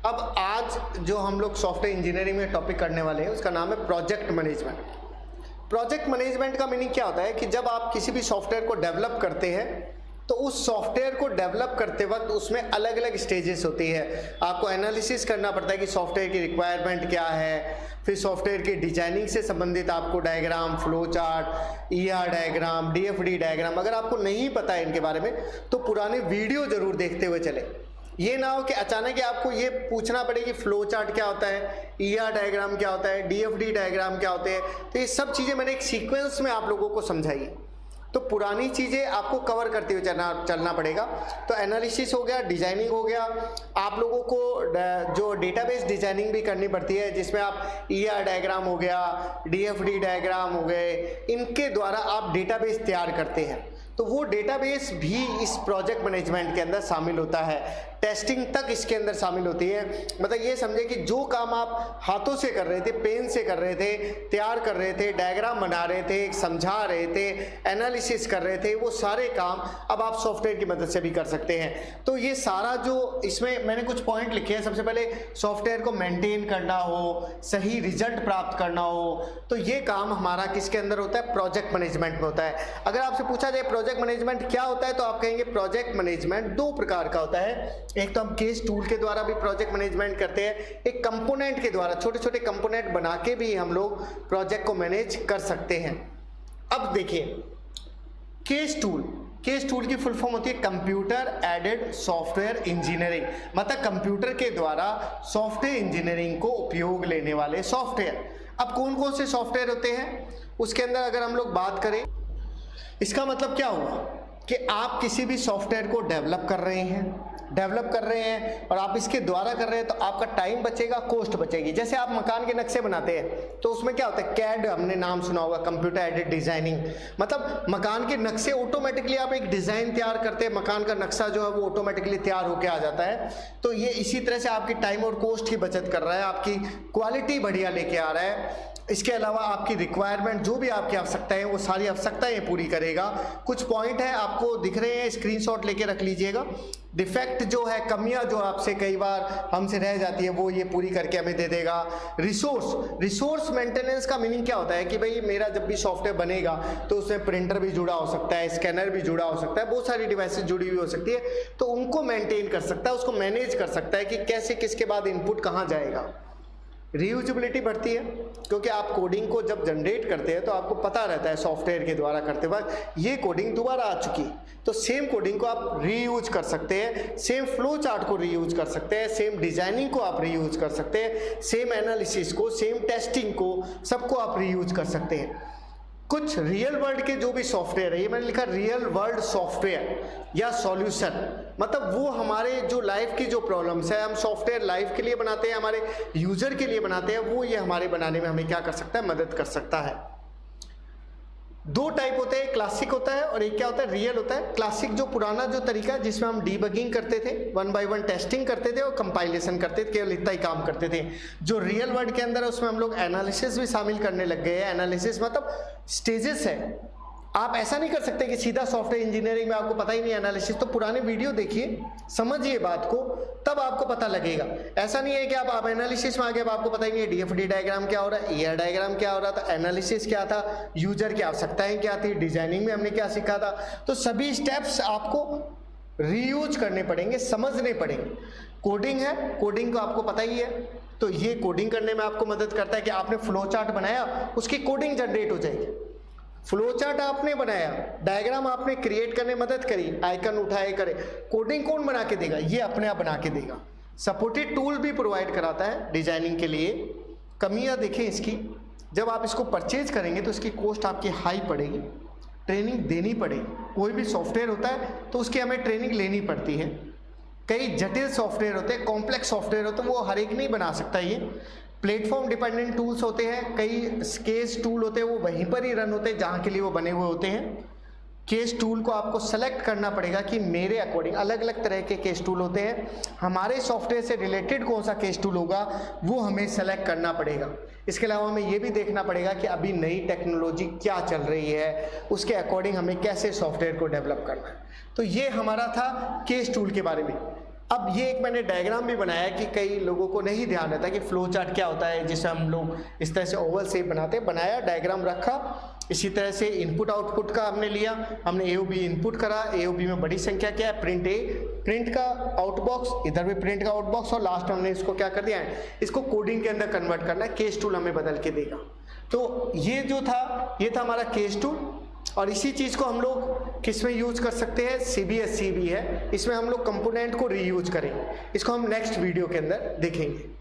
अब आज जो हम लोग सॉफ्टवेयर इंजीनियरिंग में टॉपिक करने वाले हैं उसका नाम है प्रोजेक्ट मैनेजमेंट। प्रोजेक्ट मैनेजमेंट का मीनिंग क्या होता है कि जब आप किसी भी सॉफ्टवेयर को डेवलप करते हैं तो उस सॉफ्टवेयर को डेवलप करते वक्त उसमें अलग अलग स्टेजेस होती है। आपको एनालिसिस करना पड़ता है कि सॉफ्टवेयर की रिक्वायरमेंट क्या है, फिर सॉफ्टवेयर की डिजाइनिंग से संबंधित आपको diagram, flow chart, ER diagram, DFD diagram, अगर आपको नहीं पता है इनके बारे में तो पुराने वीडियो जरूर देखते हुए चले। ये ना हो कि अचानक आपको ये पूछना पड़े कि फ्लो चार्ट क्या होता है, ईआर डायग्राम क्या होता है, डीएफडी डायग्राम क्या होते हैं। तो ये सब चीज़ें मैंने एक सीक्वेंस में आप लोगों को समझाई, तो पुरानी चीज़ें आपको कवर करते हुए चलना पड़ेगा। तो एनालिसिस हो गया, डिजाइनिंग हो गया, आप लोगों को जो डेटाबेस डिजाइनिंग भी करनी पड़ती है जिसमें आप ईआर डायग्राम हो गया, डीएफडी डायग्राम हो गए, इनके द्वारा आप डेटाबेस तैयार करते हैं। तो वो डेटाबेस भी इस प्रोजेक्ट मैनेजमेंट के अंदर शामिल होता है, टेस्टिंग तक इसके अंदर शामिल होती है। मतलब ये समझे कि जो काम आप हाथों से कर रहे थे, पेन से कर रहे थे, तैयार कर रहे थे, डायग्राम बना रहे थे, समझा रहे थे, एनालिसिस कर रहे थे, वो सारे काम अब आप सॉफ्टवेयर की मदद से भी कर सकते हैं। तो ये सारा जो इसमें मैंने कुछ पॉइंट लिखे हैं, सबसे पहले सॉफ्टवेयर को मेंटेन करना हो, सही रिजल्ट प्राप्त करना हो, तो ये काम हमारा किसके अंदर होता है, प्रोजेक्ट मैनेजमेंट में होता है। अगर आपसे पूछा जाए प्रोजेक्ट मैनेजमेंट क्या होता है तो आप कहेंगे प्रोजेक्ट मैनेजमेंट दो प्रकार का होता है। एक तो हम केस टूल के द्वारा भी प्रोजेक्ट मैनेजमेंट करते हैं, एक कंपोनेंट के द्वारा छोटे छोटे कंपोनेंट बना के भी हम लोग प्रोजेक्ट को मैनेज कर सकते हैं। अब देखिए केस टूल की फुल फॉर्म होती है कंप्यूटर एडेड सॉफ्टवेयर इंजीनियरिंग, मतलब कंप्यूटर के द्वारा सॉफ्टवेयर इंजीनियरिंग को उपयोग लेने वाले सॉफ्टवेयर। अब कौन कौन से सॉफ्टवेयर होते हैं उसके अंदर अगर हम लोग बात करें, इसका मतलब क्या हुआ कि आप किसी भी सॉफ्टवेयर को डेवलप कर रहे हैं और आप इसके द्वारा कर रहे हैं तो आपका टाइम बचेगा, कॉस्ट बचेगी। जैसे आप मकान के नक्शे बनाते हैं तो उसमें क्या होता है, कैड हमने नाम सुना होगा, कंप्यूटर एडेड डिजाइनिंग, मतलब मकान के नक्शे ऑटोमेटिकली आप एक डिजाइन तैयार करते हैं, मकान का नक्शा जो है वो ऑटोमेटिकली तैयार होकर आ जाता है। तो ये इसी तरह से आपकी टाइम और कॉस्ट की बचत कर रहा है, आपकी क्वालिटी बढ़िया लेके आ रहा है। इसके अलावा आपकी रिक्वायरमेंट जो भी आपकी आवश्यकताएं वो सारी आवश्यकताएं पूरी करेगा। कुछ पॉइंट है आपको दिख रहे हैं, स्क्रीनशॉट लेके रख लीजिएगा। डिफेक्ट जो है, कमियां जो आपसे कई बार हमसे रह जाती है वो ये पूरी करके हमें दे देगा। रिसोर्स मेंटेनेंस का मीनिंग क्या होता है कि भाई मेरा जब भी सॉफ्टवेयर बनेगा तो उसमें प्रिंटर भी जुड़ा हो सकता है, स्कैनर भी जुड़ा हो सकता है, बहुत सारी डिवाइसेस जुड़ी हुई हो सकती है, तो उनको मेंटेन कर सकता है, उसको मैनेज कर सकता है कि कैसे किसके बाद इनपुट कहाँ जाएगा। रीयूजेबिलिटी बढ़ती है क्योंकि आप कोडिंग को जब जनरेट करते हैं तो आपको पता रहता है सॉफ्टवेयर के द्वारा करते वक्त ये कोडिंग दोबारा आ चुकी, तो सेम कोडिंग को आप रीयूज कर सकते हैं, सेम फ्लो चार्ट को रीयूज कर सकते हैं, सेम डिजाइनिंग को आप रीयूज कर सकते हैं, सेम एनालिसिस को, सेम टेस्टिंग को, सबको आप रीयूज कर सकते हैं। कुछ रियल वर्ल्ड के जो भी सॉफ्टवेयर है, ये मैंने लिखा रियल वर्ल्ड सॉफ्टवेयर या सॉल्यूशन, मतलब वो हमारे जो लाइफ की जो प्रॉब्लम्स है, हम सॉफ्टवेयर लाइफ के लिए बनाते हैं, हमारे यूजर के लिए बनाते हैं, वो ये हमारे बनाने में हमें क्या कर सकता है, मदद कर सकता है। दो टाइप होते हैं, क्लासिक होता है और एक क्या होता है, रियल होता है। क्लासिक जो पुराना जो तरीका है जिसमें हम डीबगिंग करते थे, 1 बाय 1 टेस्टिंग करते थे और कंपाइलेशन करते थे, केवल इतना ही काम करते थे। जो रियल वर्ल्ड के अंदर है उसमें हम लोग एनालिसिस भी शामिल करने लग गए हैं। एनालिसिस मतलब स्टेजेस है, आप ऐसा नहीं कर सकते कि सीधा सॉफ्टवेयर इंजीनियरिंग में आपको पता ही नहीं एनालिसिस। तो पुराने वीडियो देखिए, समझिए बात को, तब आपको पता लगेगा। ऐसा नहीं है कि आप एनालिसिस में आ गए, अब आपको पता ही नहीं है डीएफडी डायग्राम क्या हो रहा है, ईआर डायग्राम क्या हो रहा था, एनालिसिस क्या था, यूजर की आवश्यकताएं क्या थी, डिजाइनिंग में हमने क्या सीखा था। तो सभी स्टेप्स आपको रीयूज करने पड़ेंगे, समझने पड़ेंगे। कोडिंग है, कोडिंग को आपको पता ही है, तो ये कोडिंग करने में आपको मदद करता है कि आपने फ्लो चार्ट बनाया, उसकी कोडिंग जनरेट हो जाएगी। फ्लो चार्ट आपने बनाया, डायग्राम आपने क्रिएट करने में मदद करी, आइकन उठाए करे, कोडिंग कौन बना के देगा, ये अपने आप बना के देगा। सपोर्टेड टूल भी प्रोवाइड कराता है डिजाइनिंग के लिए। कमियां देखें इसकी, जब आप इसको परचेज करेंगे तो इसकी कॉस्ट आपकी हाई पड़ेगी, ट्रेनिंग देनी पड़ेगी। कोई भी सॉफ्टवेयर होता है तो उसकी हमें ट्रेनिंग लेनी पड़ती है। कई जटिल सॉफ्टवेयर होते हैं, कॉम्प्लेक्स सॉफ्टवेयर होते हैं, वो हर एक नहीं बना सकता। ये प्लेटफॉर्म डिपेंडेंट टूल्स होते हैं, कई केस टूल होते हैं वो वहीं पर ही रन होते हैं जहाँ के लिए वो बने हुए होते हैं। केस टूल को आपको सेलेक्ट करना पड़ेगा कि मेरे अकॉर्डिंग, अलग अलग तरह के केस टूल होते हैं, हमारे सॉफ्टवेयर से रिलेटेड कौन सा केस टूल होगा वो हमें सेलेक्ट करना पड़ेगा। इसके अलावा हमें ये भी देखना पड़ेगा कि अभी नई टेक्नोलॉजी क्या चल रही है, उसके अकॉर्डिंग हमें कैसे सॉफ्टवेयर को डेवलप करना है। तो ये हमारा था केस टूल के बारे में। अब ये एक मैंने डायग्राम भी बनाया है कि कई लोगों को नहीं ध्यान रहता कि फ्लो चार्ट क्या होता है, जिसे हम लोग इस तरह से ओवल शेप बनाते हैं, बनाया, डायग्राम रखा। इसी तरह से इनपुट आउटपुट का हमने लिया, हमने AOB इनपुट करा, AOB में बड़ी संख्या क्या है, प्रिंट A, प्रिंट का आउटबॉक्स, इधर भी प्रिंट का आउटबॉक्स, और लास्ट हमने इसको क्या कर दिया है, इसको कोडिंग के अंदर कन्वर्ट करना है, केस टूल हमें बदल के देगा। तो ये जो था, ये था हमारा केस टूल। और इसी चीज़ को हम लोग किस में यूज कर सकते हैं, CBSE भी है, इसमें हम लोग कंपोनेंट को रीयूज करेंगे। इसको हम नेक्स्ट वीडियो के अंदर देखेंगे।